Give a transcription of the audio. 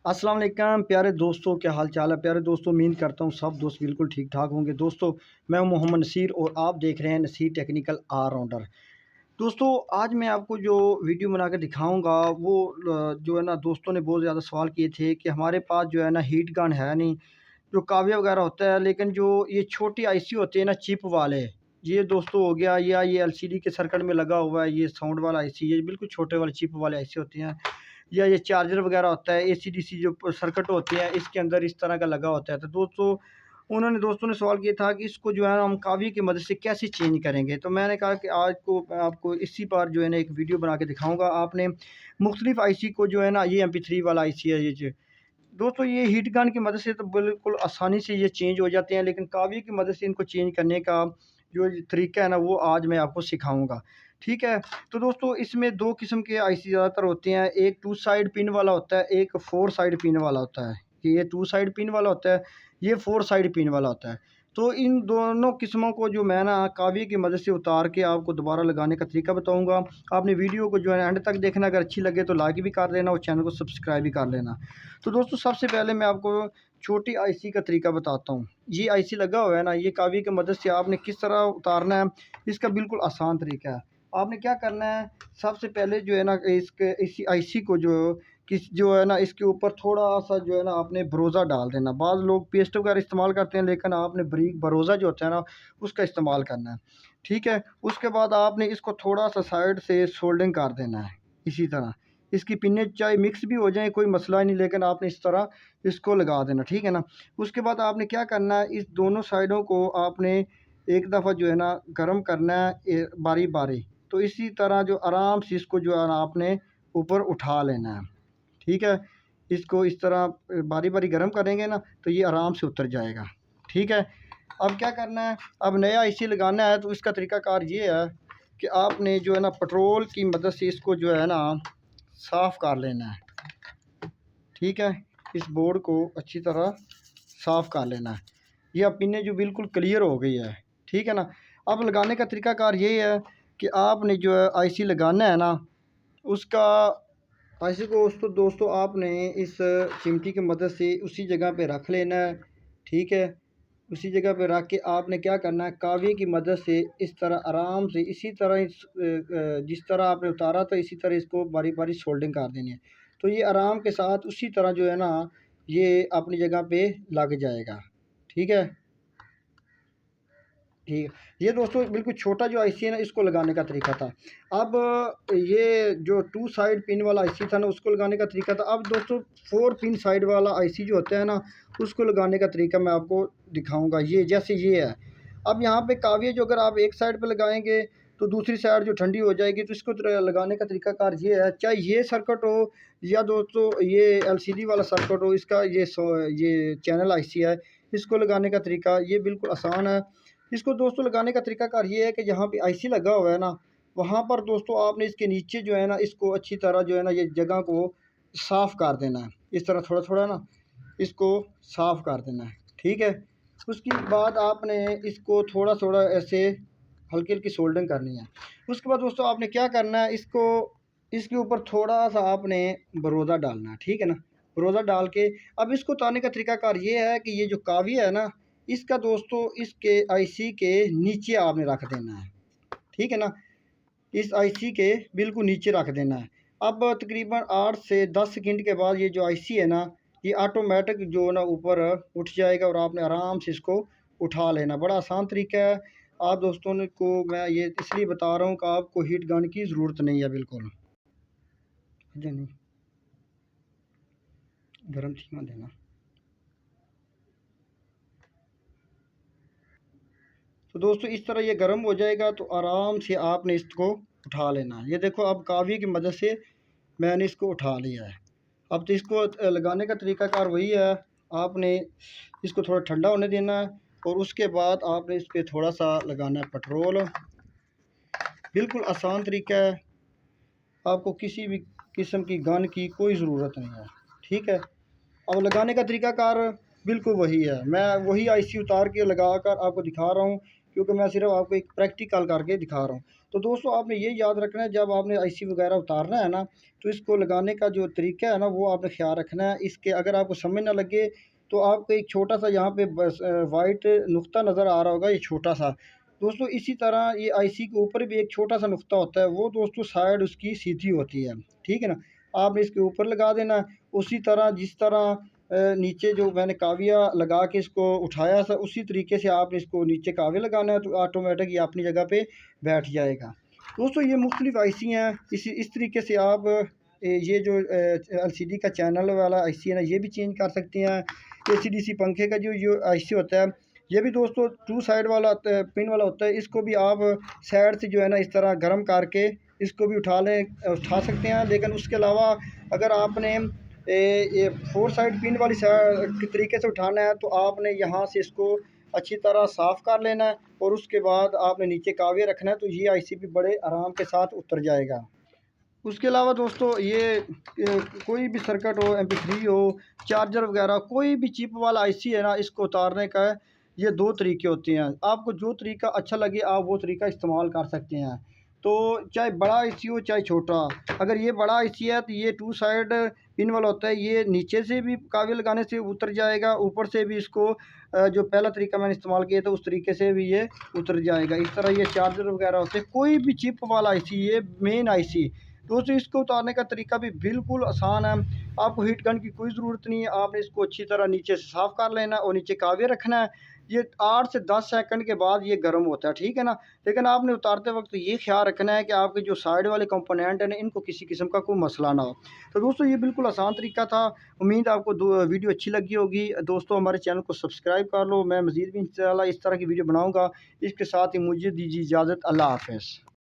अस्सलाम वालेकुम प्यारे दोस्तों, क्या हाल चाल है। प्यारे दोस्तों, उम्मीद करता हूँ सब दोस्त बिल्कुल ठीक ठाक होंगे। दोस्तों, मैं हूं मोहम्मद नसीर और आप देख रहे हैं नसीर टेक्निकल ऑलराउंडर। दोस्तों, आज मैं आपको जो वीडियो बना के दिखाऊंगा वो जो है ना, दोस्तों ने बहुत ज़्यादा सवाल किए थे कि हमारे पास जो है ना हीट गन है नहीं, जो काविया वगैरह होता है, लेकिन जो ये छोटी आईसी होती है ना चिप वाले, ये दोस्तों हो गया, या ये एलसीडी के सर्किट में लगा हुआ है ये साउंड वाला आईसी, ये बिल्कुल छोटे वाले चिप वाले आईसी होते हैं, या ये चार्जर वगैरह होता है, एसी-डीसी जो सर्किट होती है इसके अंदर इस तरह का लगा होता है। तो दोस्तों, दोस्तों ने सवाल किया था कि इसको जो है हम कावी की मदद से कैसे चेंज करेंगे। तो मैंने कहा कि आज को मैं आपको इसी पर जो है ना एक वीडियो बना के दिखाऊँगा। आपने मुख्तलिफ़ आईसी को जो है ना, ये एमपी3 वाला आईसी है ये जो दोस्तों, ये हीट गन की मदद से तो बिल्कुल आसानी से ये चेंज हो जाते हैं, लेकिन कावी की मदद से इनको चेंज करने का जो ये तरीका है ना, वो आज मैं आपको सिखाऊँगा। ठीक है? तो दोस्तों, इसमें 2 किस्म के आईसी ज़्यादातर होते हैं। एक 2 साइड पिन वाला होता है, एक 4 साइड पिन वाला होता है। ये 2 साइड पिन वाला होता है, ये 4 साइड पिन वाला होता है। तो इन दोनों किस्मों को जो मैं ना कावी की मदद से उतार के आपको दोबारा लगाने का तरीका बताऊँगा। आपने वीडियो को जो है एंड तक देखना, अगर अच्छी लगे तो लाइक भी कर देना और चैनल को सब्सक्राइब भी कर लेना। तो दोस्तों, सबसे पहले मैं आपको छोटी आईसी का तरीका बताता हूँ। ये आईसी लगा हुआ है ना, ये कावी की मदद से आपने किस तरह उतारना है, इसका बिल्कुल आसान तरीका है। आपने क्या करना है, सबसे पहले जो है ना इसी आईसी को जो है ना, इसके ऊपर थोड़ा-सा जो है ना आपने भरोसा डाल देना। बाज़ लोग पेस्ट वगैरह इस्तेमाल करते हैं, लेकिन आपने बारीक भरोसा जो होता है ना, उसका इस्तेमाल करना है। ठीक है? उसके बाद आपने इसको थोड़ा-सा साइड से सोल्डरिंग कर देना है, इसी तरह। इसकी पिनें चाहे मिक्स भी हो जाएँ, कोई मसला ही नहीं, लेकिन आपने इस तरह इसको लगा देना, ठीक है ना? उसके बाद आपने क्या करना है, इस दोनों साइडों को आपने एक दफ़ा जो है ना गरम करना है बारी-बारी। तो इसी तरह जो आराम से इसको जो है ना आपने ऊपर उठा लेना है, ठीक है? इसको इस तरह बारी-बारी गरम करेंगे ना, तो ये आराम से उतर जाएगा, ठीक है? अब क्या करना है, अब नया आईसी लगाना है, तो इसका तरीकाकार ये है कि आपने जो है ना पेट्रोल की मदद से इसको जो है ना साफ़ कर लेना है, ठीक है? इस बोर्ड को अच्छी तरह साफ़ कर लेना है। ये अब पिनें जो बिल्कुल क्लियर हो गई है, ठीक है ना? अब लगाने का तरीकाकार ये है कि आपने जो है आईसी लगाना है ना, उसका आईसी को उसको दोस्तों आपने इस चिमटी की मदद से उसी जगह पे रख लेना है, ठीक है? उसी जगह पे रख के आपने क्या करना है, कावे की मदद से इस तरह आराम से इसी तरह जिस तरह आपने उतारा था इसी तरह इसको बारी-बारी सोल्डिंग कर देनी है। तो ये आराम के साथ उसी तरह जो है ना, ये अपनी जगह पे लग जाएगा, ठीक है? ठीक है। ये दोस्तों बिल्कुल छोटा जो आईसी है ना, इसको लगाने का तरीका था। अब ये जो 2 साइड पिन वाला आईसी था ना, उसको लगाने का तरीका था। अब दोस्तों 4 पिन साइड वाला आईसी जो होता है ना, उसको लगाने का तरीका मैं आपको दिखाऊँगा। ये जैसे ये है। अब यहाँ पे काविया जो अगर आप एक साइड पे लगाएँगे, तो दूसरी साइड जो ठंडी हो जाएगी, तो इसको लगाने का तरीकाकार ये है, चाहे ये सर्किट हो या दोस्तों ये एलसीडी वाला सर्किट हो, इसका ये चैनल आईसी है, इसको लगाने का तरीका ये बिल्कुल आसान है। इसको दोस्तों लगाने का तरीकाकार ये है कि जहाँ पे आईसी लगा हुआ है ना, वहाँ पर दोस्तों आपने इसके नीचे जो है ना, इसको अच्छी तरह जो है ना, ये जगह को साफ़ कर देना है। इस तरह थोड़ा-थोड़ा ना इसको साफ़ कर देना है, ठीक है? उसके बाद आपने इसको थोड़ा-थोड़ा ऐसे हल्की-हल्की सोल्डरिंग करनी है। उसके बाद दोस्तों आपने क्या करना है, इसको इसके ऊपर थोड़ा-सा आपने बरोदा डालना है, ठीक है ना? बरोदा डाल के अब इसको उतारने का तरीकाकार ये है कि ये जो काविया है ना, इसका दोस्तों इसके आईसी के नीचे आपने रख देना है, ठीक है ना? इस आईसी के बिल्कुल नीचे रख देना है। अब तकरीबन 8 से 10 सेकंड के बाद ये जो आईसी है ना, ये ऑटोमेटिक जो है ना ऊपर उठ जाएगा और आपने आराम से इसको उठा लेना। बड़ा आसान तरीका है। आप दोस्तों ने को मैं ये इसलिए बता रहा हूँ कि आपको हीट गन की ज़रूरत नहीं है बिल्कुल। जी नहीं, गरम धीमा देना। तो दोस्तों इस तरह ये गर्म हो जाएगा, तो आराम से आपने इसको उठा लेना है। ये देखो, अब कावी की मदद से मैंने इसको उठा लिया है। अब तो इसको लगाने का तरीकाकार वही है, आपने इसको थोड़ा ठंडा होने देना है और उसके बाद आपने इस पे थोड़ा-सा लगाना है पेट्रोल। बिल्कुल आसान तरीका है, आपको किसी भी किस्म की गन की कोई ज़रूरत नहीं है, ठीक है? अब लगाने का तरीकाकार बिल्कुल वही है। मैं वही आईसी उतार के लगा कर आपको दिखा रहा हूँ। क्योंकि मैं सिर्फ आपको एक प्रैक्टिकल करके दिखा रहा हूँ। तो दोस्तों आपने ये याद रखना है, जब आपने आईसी वगैरह उतारना है ना, तो इसको लगाने का जो तरीका है ना वो आपने ख्याल रखना है। इसके अगर आपको समझ ना लगे तो आपको एक छोटा सा यहाँ पे बस वाइट नुक्ता नज़र आ रहा होगा, ये छोटा सा दोस्तों, इसी तरह ये आईसी के ऊपर भी एक छोटा सा नुक्ता होता है, वो दोस्तों साइड उसकी सीधी होती है, ठीक है ना। आपने इसके ऊपर लगा देना, उसी तरह जिस तरह नीचे जो मैंने काविया लगा के इसको उठाया था, उसी तरीके से आपने इसको नीचे काविया लगाना है, तो ऑटोमेटिक ये अपनी जगह पे बैठ जाएगा। दोस्तों ये मुख्तलिफ आईसी हैं, इस तरीके से आप ये जो एलसीडी का चैनल वाला आईसी है ना, ये भी चेंज कर सकते हैं। एसीडीसी पंखे का जो आईसी होता है, ये भी दोस्तों टू साइड वाला होता है, पिन वाला होता है। इसको भी आप साइड से जो है ना इस तरह गर्म करके इसको भी उठा सकते हैं। लेकिन उसके अलावा अगर आपने ये फोर साइड पिन वाली के तरीके से उठाना है, तो आपने यहाँ से इसको अच्छी तरह साफ़ कर लेना है और उसके बाद आपने नीचे काविया रखना है, तो ये आईसी भी बड़े आराम के साथ उतर जाएगा। उसके अलावा दोस्तों ये कोई भी सर्किट हो, MP3 हो, चार्जर वगैरह, कोई भी चिप वाला आईसी है ना, इसको उतारने का ये दो तरीके होते हैं। आपको जो तरीका अच्छा लगे आप वो तरीका इस्तेमाल कर सकते हैं। तो चाहे बड़ा आईसी हो चाहे छोटा, अगर ये बड़ा आईसी है तो ये टू साइड पिन वाला होता है, ये नीचे से भी काबिल लगाने से उतर जाएगा, ऊपर से भी इसको जो पहला तरीका मैंने इस्तेमाल किया था उस तरीके से भी ये उतर जाएगा। इस तरह ये चार्जर वगैरह होते हैं, कोई भी चिप वाला आईसी, ये मेन आईसी दोस्तों, इसको उतारने का तरीका भी बिल्कुल आसान है। आपको हीट गन की कोई ज़रूरत नहीं है, आपने इसको अच्छी तरह नीचे से साफ़ कर लेना और नीचे काविया रखना है। ये 8 से 10 सेकंड के बाद ये गर्म होता है, ठीक है ना। लेकिन आपने उतारते वक्त ये ख्याल रखना है कि आपके जो साइड वाले कंपोनेंट हैं ना, इनको किसी किस्म का कोई मसला ना हो। तो दोस्तों ये बिल्कुल आसान तरीका था। उम्मीद आपको वीडियो अच्छी लगी होगी। दोस्तों हमारे चैनल को सब्सक्राइब कर लो, मैं मज़ीद भी इंशाल्लाह इस तरह की वीडियो बनाऊँगा। इसके साथ ही मुझे दीजिए इजाज़त। अल्लाह हाफ़िज़।